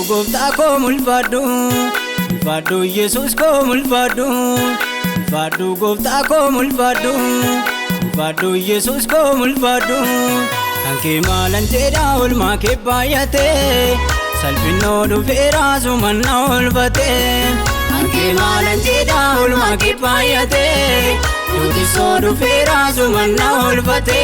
gooftaa koo mul'adhu ulfaadhu Yesuus koo mul'adhu ulfaadhu gooftaa koo mul'adhu ulfaadhu Yesuus koo mul'adhu kan kee maalan jedha oolmaa kee baay'ate salphinoo dhufeera sumanna olbate kan kee maalan jedha oolmaa kee baay'ate duutisoo dhufeera sumanna olbate.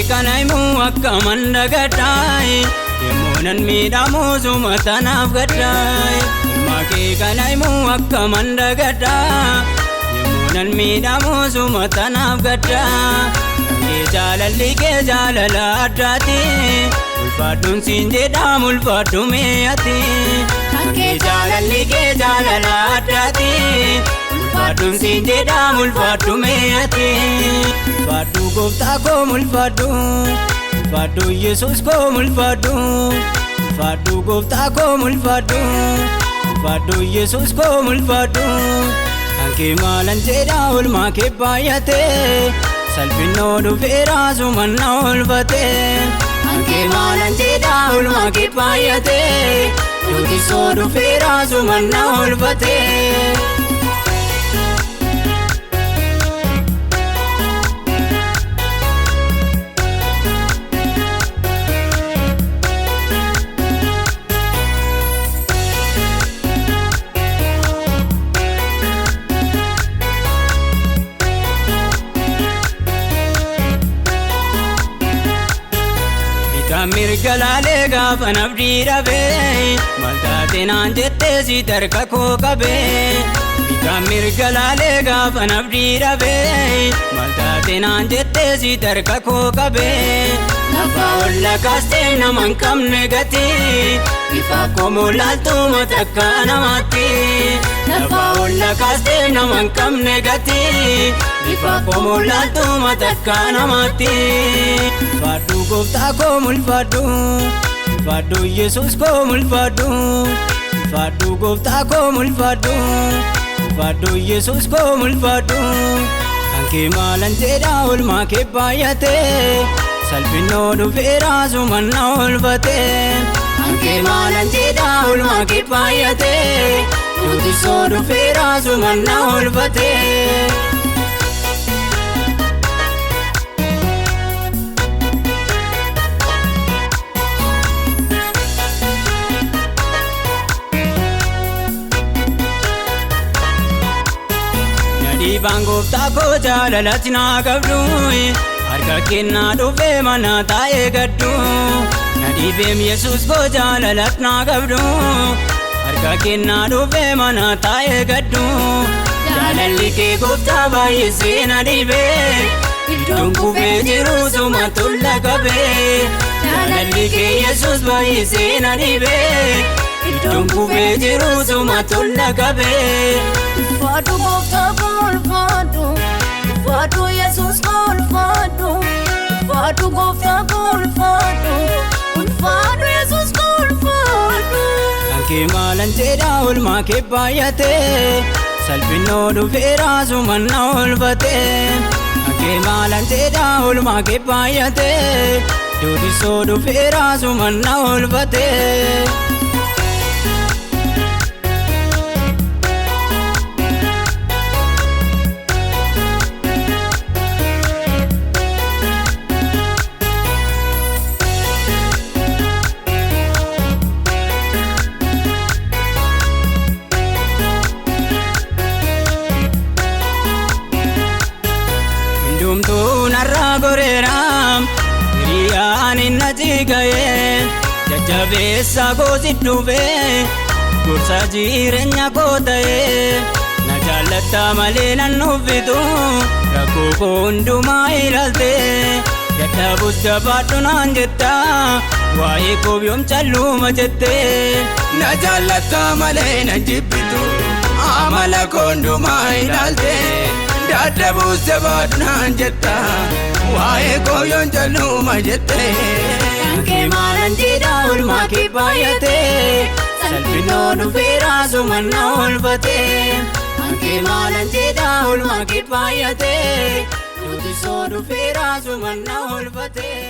Kanaimu akka mandagatai yemonan midhamu sumatanaaf gadai Maki kanaimu akka mandagata yemonan midhamu sumatanaaf gadda Ke jaalala addaati ulfaadhuun siin jedhamu ulfaadhu meeyati Ke jaalala addaati ulfaadhuun siin jedhamu ulfaadhu meeyati Ulfaadhu gooftaa koo mul'adhu ulfaadhu Yesuus koo mul'adhu ulfaadhu gooftaa koo mul'adhu ulfaadhu Yesuus koo mul'adhu kan kee maalan jedha oolmaa kee baay'ate salphinoo dhufeera sumanna olbate kan kee maalan jedha oolmaa kee baay'ate duutisoo dhufeera sumanna olbate. Mirgalale gaafa nabdi dhabe maltaate naan jettee si tarka koo qabe Bika mirgalale gaafa nabdi dhabe maltaate naan jettee si tarka koo qabe Lafa olla kaastee nama hin qabne gati bifa koo mul'altuma takka namatti Lafa olla kaastee nama hin qabne gati bifa koo mul'altuma takka namatti Ulfaadhu gooftaa koo mul'adhu ulfaadhu Yesuus koo mul'adhu ulfaadhu gooftaa koo mul'adhu ulfaadhu Yesuus koo mul'adhu kan kee maalan jedha oolmaa kee baay'ate salphinoo dhufeera sumanna olbate kan kee maalan jedha oolmaa kee baay'ate duutisoo dhufeera sumanna olbate. Dhiibaan gooftaa koo jaalalatti naa qabdu harka kennaa dhufee mana taa'ee gaddu na dhiibeem Yesuus koo jaalalatti naa qabdu harka kennaa dhufee mana taa'ee gaddu jaalalli kee gooftaa baay'isee na dhiibee iddoon kufee jiru suma tulla qabee jaalalli kee Yesuus baay'isee na dhiibee iddoon kufee jiru suma tulla qabee. Ulfaadhu gooftaa koo ulfaadhu ulfaadhu Yesuus koo ulfaadhu ulfaadhu gooftaa koo ulfaadhu ulfaadhu Yesuus koo ulfaadhu kan kee maalan jedha oolmaa kee baay'ate salphinoo dhufeera sumanna olbate kan kee maalan jedha oolmaa kee baay'ate duutisoo dhufeera sumanna olbate. Narraa goreeraam hiriyaan inni jigaye jajjabeessa goosi dhufee gorsa jireenya koo ta'ee na jaallatta malee nan uffitu rakkoo koo hundumaa ilaaltee dadhabus jabaadhu naan jetta waa'ee koo yoom calluma jettee na jaallatta malee nan jibbitu amala koo hundumaa ilaaltee dadhabus jabaadhu naan jetta waa'ee koo yoom calluma jettee kan kee maalan jedha oolmaa kee baay'ate salphinoo dhufeera sumanna olfatee Anke maalan jedha olmaa kee baay'atee Nuti soo dhufeera sumanna olfatee